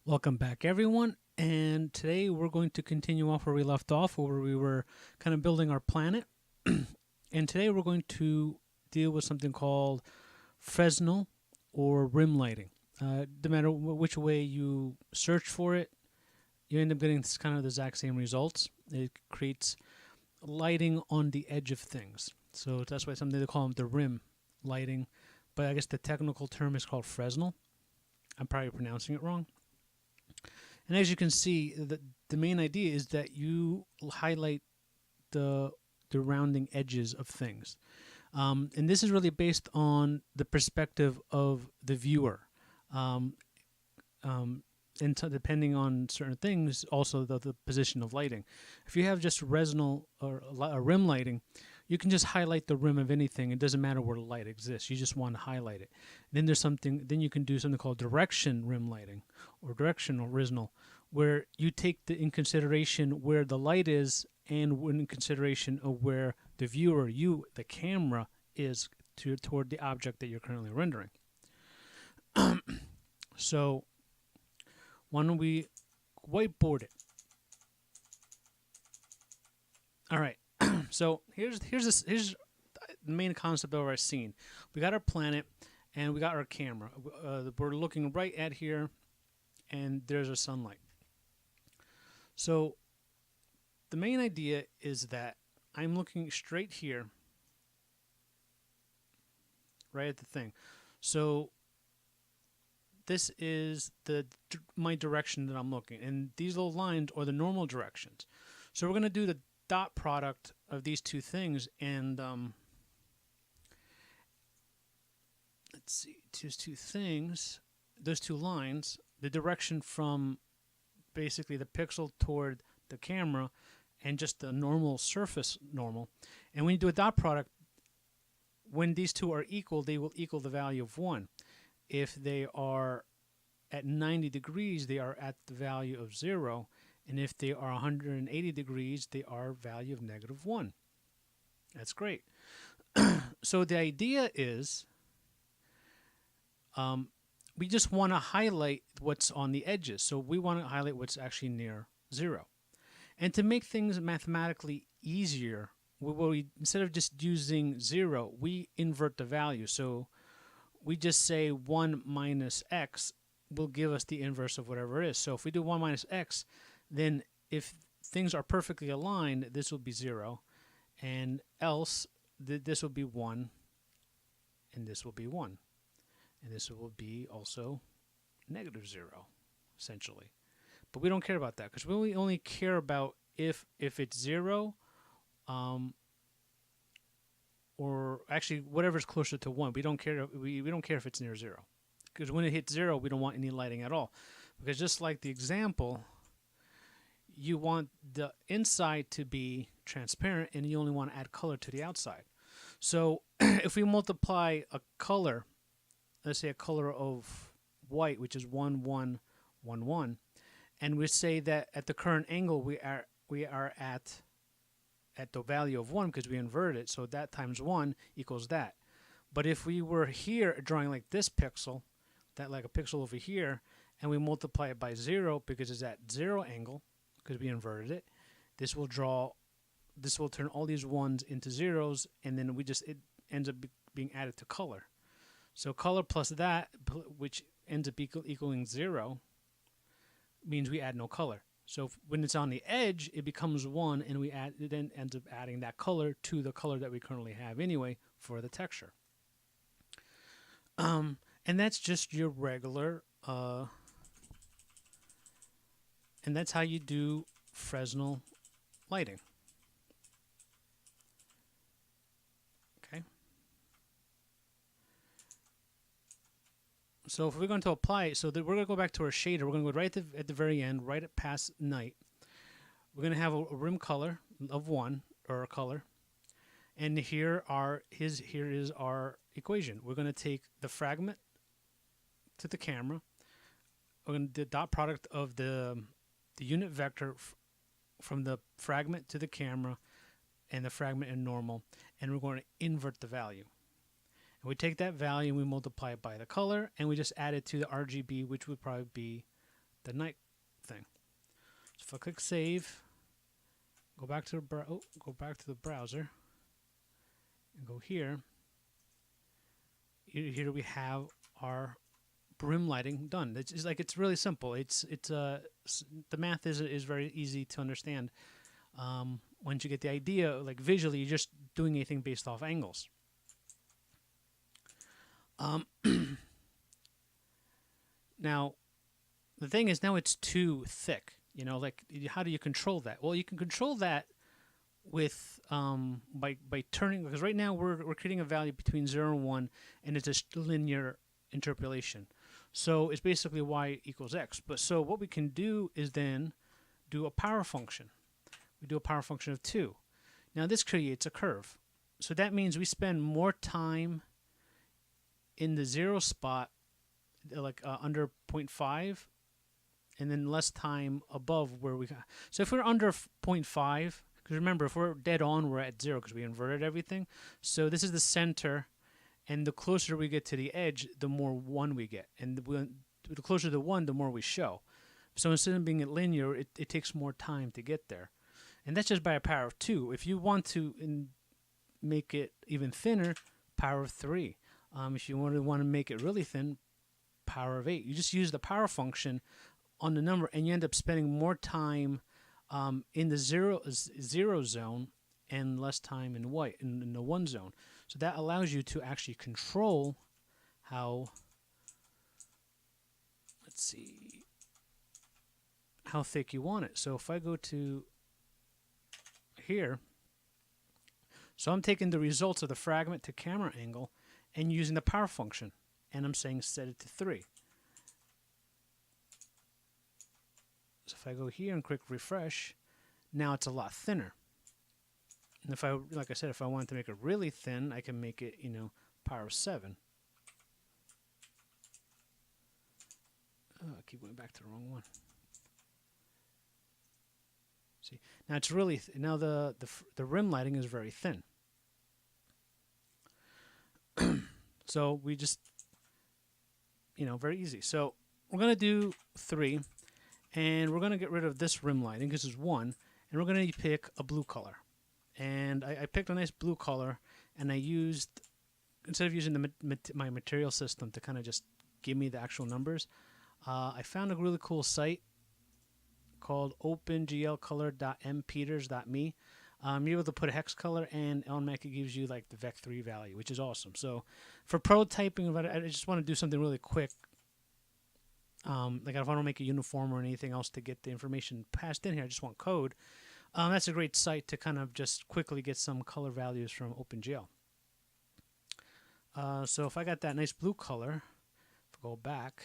Welcome back, everyone. And today we're going to continue off where we left off, where we were kind of building our planet. And today we're going to deal with something called Fresnel or rim lighting. No matter which way you search for it, you end up getting kind of the exact same results. It creates lighting on the edge of things. So that's why something they call them the rim lighting. But I guess the technical term is called Fresnel. I'm probably pronouncing it wrong. And as you can see, the main idea is that you highlight the rounding edges of things. And this is really based on the perspective of the viewer. Um, and depending on certain things, also the position of lighting. If you have just resonal or a rim lighting, you can just highlight the rim of anything. It doesn't matter where the light exists. You just want to highlight it. Then there's something. Then you can do something called direction rim lighting or directional resonal, where you take in consideration where the light is and in consideration of where the viewer, you, the camera, is toward the object that you're currently rendering. So why don't we whiteboard it? All right. So here's the main concept of our scene. We got our planet and we got our camera. We're looking right at here, and there's our sunlight. So the main idea is that I'm looking straight here, right at the thing. So this is my direction that I'm looking, and these little lines are the normal directions. So we're going to do the dot product of these two things, and let's see, those two things, those two lines, the direction from basically the pixel toward the camera, and just the normal surface normal. And when you do a dot product, when these two are equal, they will equal the value of 1. If they are at 90 degrees, they are at the value of 0. And if they are 180 degrees, they are value of -1. That's great. So the idea is we just want to highlight what's on the edges. So we want to highlight what's actually near 0. And to make things mathematically easier, instead of just using 0, we invert the value. So we just say 1 minus x will give us the inverse of whatever it is. So if we do 1 minus x, then if things are perfectly aligned, this will be 0, and else this will be 1, and this will be 1, and this will be also -0, essentially. But we don't care about that because we only care about if it's 0, or actually whatever's closer to 1. We don't care. We don't care if it's near 0, because when it hits 0, we don't want any lighting at all. Because just like the example, you want the inside to be transparent, and you only want to add color to the outside. So if we multiply a color, let's say a color of white, which is 1, 1, 1, 1, and we say that at the current angle we are at the value of 1 because we invert it, so that times 1 equals that. But if we were here drawing like this pixel, that like a pixel over here, and we multiply it by 0 because it's at 0 angle, because we inverted it, this will turn all these 1s into 0s, and then it ends up being added to color. So color plus that, which ends up equaling 0, means we add no color. So when it's on the edge, it becomes 1, and it then ends up adding that color to the color that we currently have anyway for the texture. And that's just your regular, and that's how you do Fresnel lighting. Okay. So if we're going to apply it, so we're going to go back to our shader. We're going to go right at the very end, right at past night. We're going to have a rim color of 1, or a color. And here is our equation. We're going to take the fragment to the camera. We're going to do the dot product of the unit vector from the fragment to the camera and the fragment in normal, and we're going to invert the value. And we take that value and we multiply it by the color, and we just add it to the RGB, which would probably be the night thing. So if I click save, go back to the browser, and go here. Here we have our rim lighting done. It's really simple. The math is very easy to understand. Once you get the idea, like visually, you're just doing anything based off angles. Now, the thing is, now it's too thick. Like how do you control that? Well, you can control that with by turning, because right now we're creating a value between 0 and 1, and it's a linear interpolation. So it's basically y equals x. But so what we can do is then do a power function. We do a power function of 2. Now this creates a curve. So that means we spend more time in the 0 spot, like under 0.5, and then less time above where we got. So if we're under 0.5, because remember, if we're dead on, we're at 0 because we inverted everything. So this is the center, and the closer we get to the edge, the more 1 we get. And the closer to 1, the more we show. So instead of being linear, it takes more time to get there. And that's just by a power of 2. If you want to make it even thinner, power of 3. If you want to make it really thin, power of 8. You just use the power function on the number, and you end up spending more time in the zero zone and less time in the 1 zone. So that allows you to actually control how, let's see, how thick you want it. So if I go to here, so I'm taking the results of the fragment to camera angle and using the power function, and I'm saying set it to 3. So if I go here and click refresh, now it's a lot thinner. And if I, like I said, if I wanted to make it really thin, I can make it, power of 7. Oh, I keep going back to the wrong one. See, now it's really now the rim lighting is very thin. So we just, very easy. So we're gonna do 3. And we're going to get rid of this rim lighting because it's 1. And we're going to pick a blue color. And I picked a nice blue color. And I used, instead of using my material system to kind of just give me the actual numbers, I found a really cool site called openglcolor.mpeters.me. You're able to put a hex color, and automatically gives you like the vec3 value, which is awesome. So for prototyping, I just want to do something really quick. Like if I don't make a uniform or anything else to get the information passed in here, I just want code. That's a great site to kind of just quickly get some color values from OpenGL. So if I got that nice blue color, if I go back,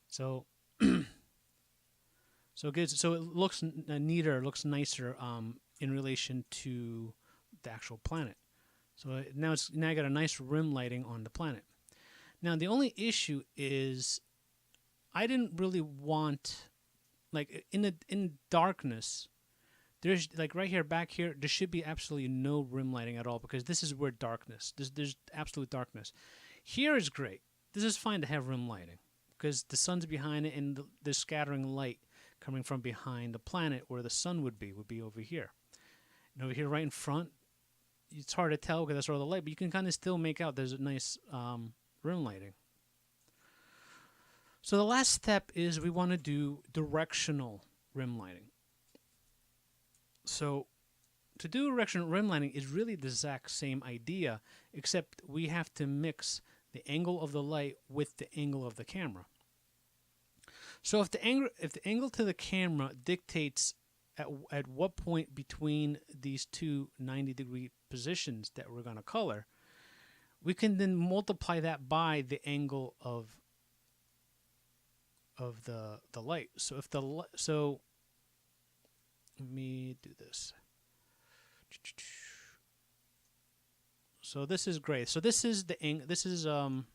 so so it looks neater, looks nicer in relation to the actual planet. So now I got a nice rim lighting on the planet. Now, the only issue is I didn't really want, like, in darkness, there's, like, right here, back here, there should be absolutely no rim lighting at all, because this is where darkness, there's absolute darkness. Here is great. This is fine to have rim lighting, because the sun's behind it, and the scattering light coming from behind the planet where the sun would be over here. And over here right in front, it's hard to tell because that's where all the light, but you can kind of still make out there's a nice rim lighting. So the last step is we want to do directional rim lighting. So to do directional rim lighting is really the exact same idea, except we have to mix the angle of the light with the angle of the camera. So if the angle to the camera dictates at what point between these two 90-degree positions that we're going to color, we can then multiply that by the angle of the light. So if the let me do this. So this is gray. So this is the angle. This is oops,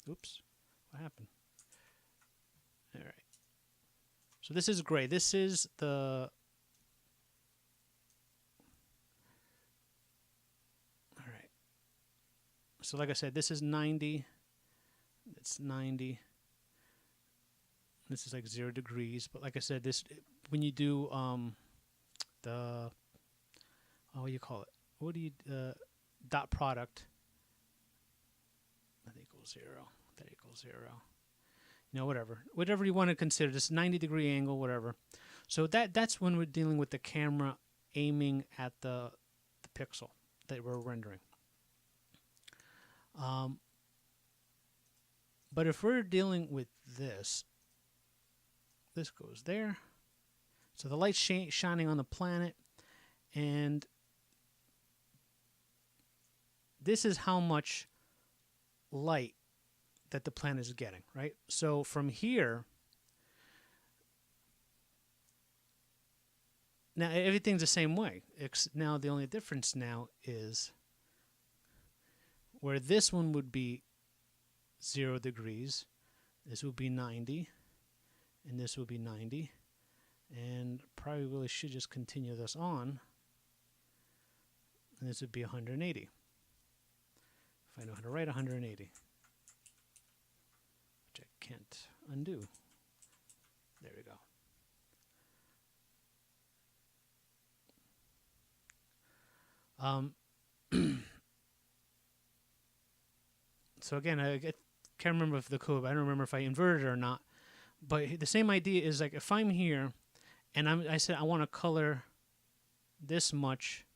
what happened? All right. So this is gray. This is the. All right. So like I said, this is 90. It's 90. This is like 0 degrees. But like I said, this when you do the what do you call it? What do you dot product? That equals 0. That equals 0. Whatever you want to consider. This 90-degree angle, whatever. So that's when we're dealing with the camera aiming at the pixel that we're rendering. But if we're dealing with this goes there. So the light's shining on the planet, and this is how much light that the planet is getting, right? So from here, now everything's the same way. Now the only difference now is where this one would be 0 degrees, this would be 90, and this would be 90, and probably really should just continue this on, and this would be 180. If I know how to write 180, which I can't undo. There we go. So again, I can't remember if the code, I don't remember if I inverted it or not. But the same idea is like if I'm here and I said I want to color this much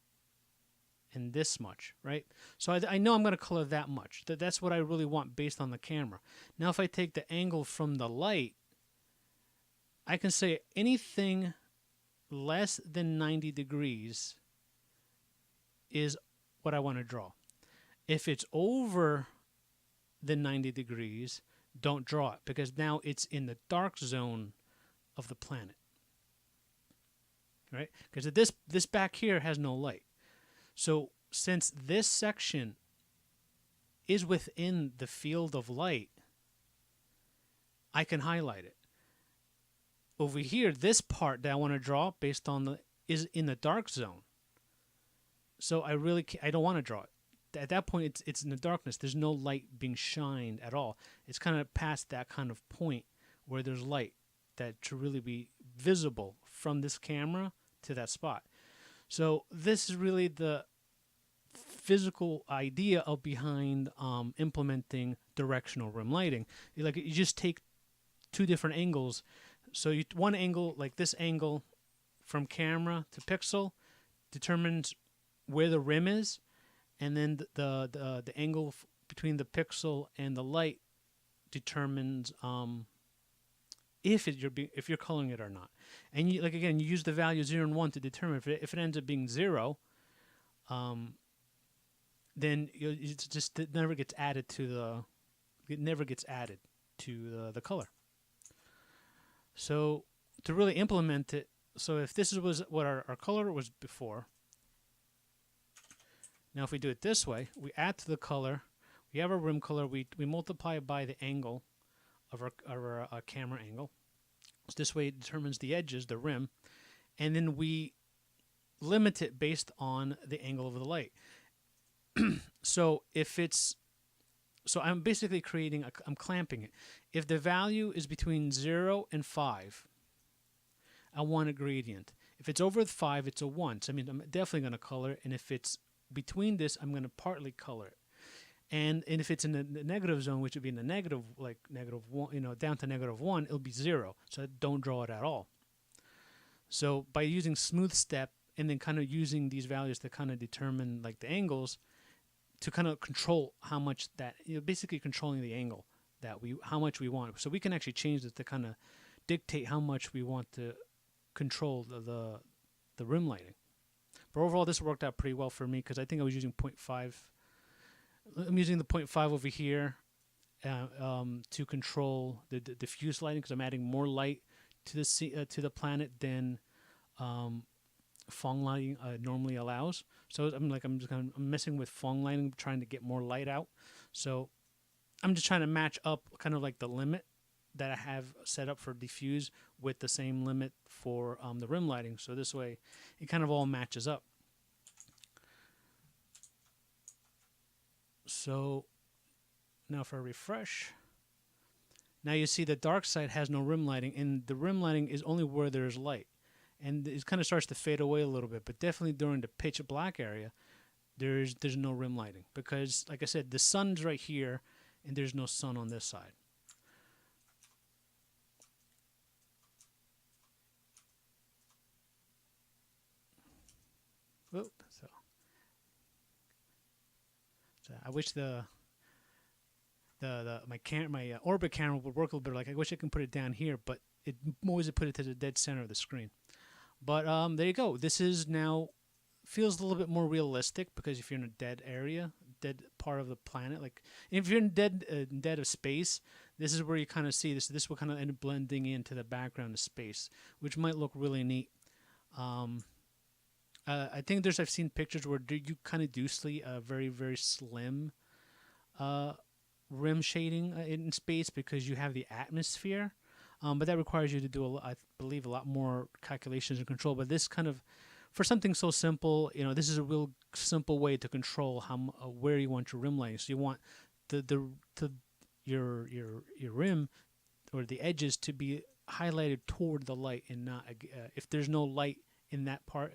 and this much, right? So I know I'm going to color that much. That's what I really want based on the camera. Now if I take the angle from the light, I can say anything less than 90 degrees is what I want to draw. If it's over the 90 degrees, don't draw it, because now it's in the dark zone of the planet, right? Because this back here has no light. So since this section is within the field of light, I can highlight it. Over here, this part that I want to draw based on is in the dark zone. So I don't want to draw it. At that point, it's in the darkness. There's no light being shined at all. It's kind of past that kind of point where there's light that to really be visible from this camera to that spot. So this is really the physical idea of behind implementing directional rim lighting. You just take two different angles. So one angle, like this angle from camera to pixel, determines where the rim is. And then the angle between the pixel and the light determines if you're coloring it or not. And you use the value 0 and 1 to determine if it ends up being 0. Then it never gets added to the color. So to really implement it, so if this was what our color was before. Now, if we do it this way, we add to the color. We have our rim color. We multiply it by the angle of our camera angle. So this way, it determines the edges, the rim, and then we limit it based on the angle of the light. So I'm basically I'm clamping it. If the value is between 0 and 5, I want a gradient. If it's over 5, it's a 1. So I'm definitely going to color it. And if it's between this, I'm going to partly color it. And if it's in the negative zone, which would be in the negative, like -1, down to -1, it'll be 0. So don't draw it at all. So by using smooth step and then kind of using these values to kind of determine like the angles, to kind of control how much that, basically controlling the angle how much we want. So we can actually change this to kind of dictate how much we want to control the rim lighting. But overall, this worked out pretty well for me because I think I was using 0.5. I'm using the 0.5 over here to control the diffuse lighting because I'm adding more light to the planet than Phong lighting normally allows. So I'm messing with Phong lighting, trying to get more light out. So I'm just trying to match up kind of like the limit that I have set up for diffuse with the same limit for the rim lighting. So this way, it kind of all matches up. So now if I refresh, Now you see the dark side has no rim lighting, and the rim lighting is only where there's light. And it kind of starts to fade away a little bit, but definitely during the pitch black area, there's no rim lighting because, like I said, the sun's right here, and there's no sun on this side. Whoop, so I wish my orbit camera would work a little better. Like I wish I can put it down here, but it always put it to the dead center of the screen. But there you go. This is now feels a little bit more realistic because if you're in a dead area, dead part of the planet, like if you're in dead of space, this is where you kind of see this. This will kind of end up blending into the background of space, which might look really neat. I think I've seen pictures where you kind of do see a very very slim rim shading in space because you have the atmosphere. But that requires you to do, I believe, a lot more calculations and control. But this kind of, for something so simple, this is a real simple way to control where you want your rim lighting. So you want your rim or the edges to be highlighted toward the light and not if there's no light in that part,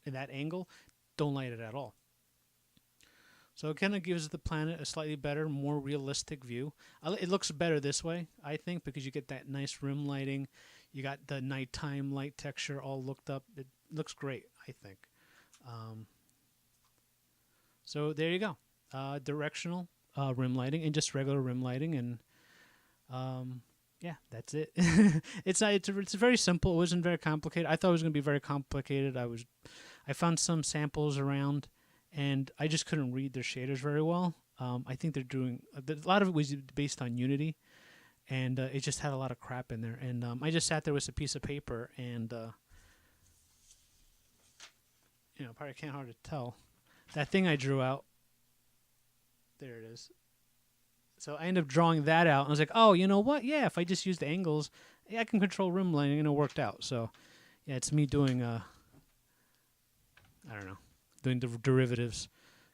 in that angle, don't light it at all. So it kind of gives the planet a slightly better, more realistic view. It looks better this way, I think, because you get that nice rim lighting. You got the nighttime light texture all looked up. It looks great, I think. So there you go. Directional rim lighting and just regular rim lighting, and yeah, that's it. It's very simple. It wasn't very complicated. I thought it was going to be very complicated. I found some samples around, and I just couldn't read their shaders very well. I think they're doing a lot of it was based on Unity, and it just had a lot of crap in there. And I just sat there with a piece of paper, and probably can't hard to tell that thing I drew out. There it is. So I ended up drawing that out, and I was like, oh, you know what? Yeah, if I just use the angles, I can control rim lighting, and it worked out. So yeah, it's me doing I don't know. Doing the derivatives.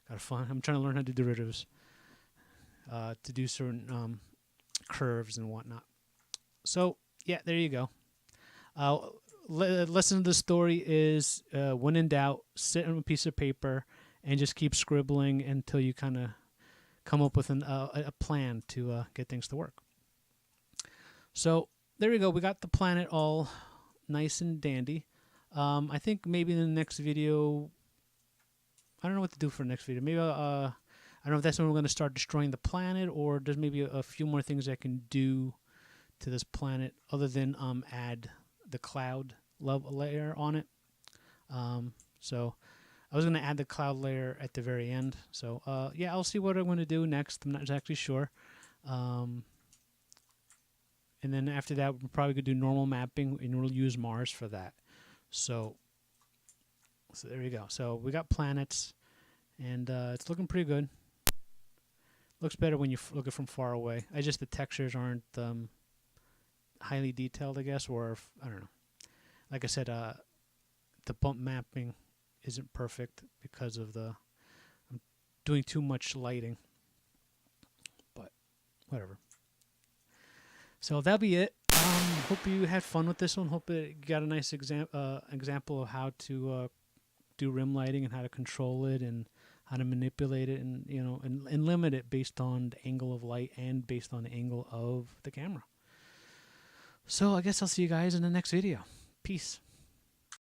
Got fun. I'm trying to learn how to do derivatives. To do certain curves and whatnot. So, yeah, there you go. Lesson of the story is when in doubt, sit on a piece of paper and just keep scribbling until you kind of come up with a plan to get things to work. So, there you go. We got the planet all nice and dandy. I think maybe in the next video, I don't know what to do for the next video. Maybe I don't know if that's when we're going to start destroying the planet, or there's maybe a few more things I can do to this planet other than add the cloud layer on it. So I was going to add the cloud layer at the very end. So yeah, I'll see what I'm going to do next. I'm not exactly sure. And then after that, we're probably going to do normal mapping, and we'll use Mars for that. So there you go. So we got planets, and it's looking pretty good. Looks better when you look at it from far away. The textures aren't highly detailed, I guess, or I don't know. Like I said, the bump mapping isn't perfect because of I'm doing too much lighting. But whatever. So that'll be it. Hope you had fun with this one. Hope you got a nice example of how to do rim lighting and how to control it and how to manipulate it, and and limit it based on the angle of light and based on the angle of the camera. So I guess I'll see you guys in the next video. Peace.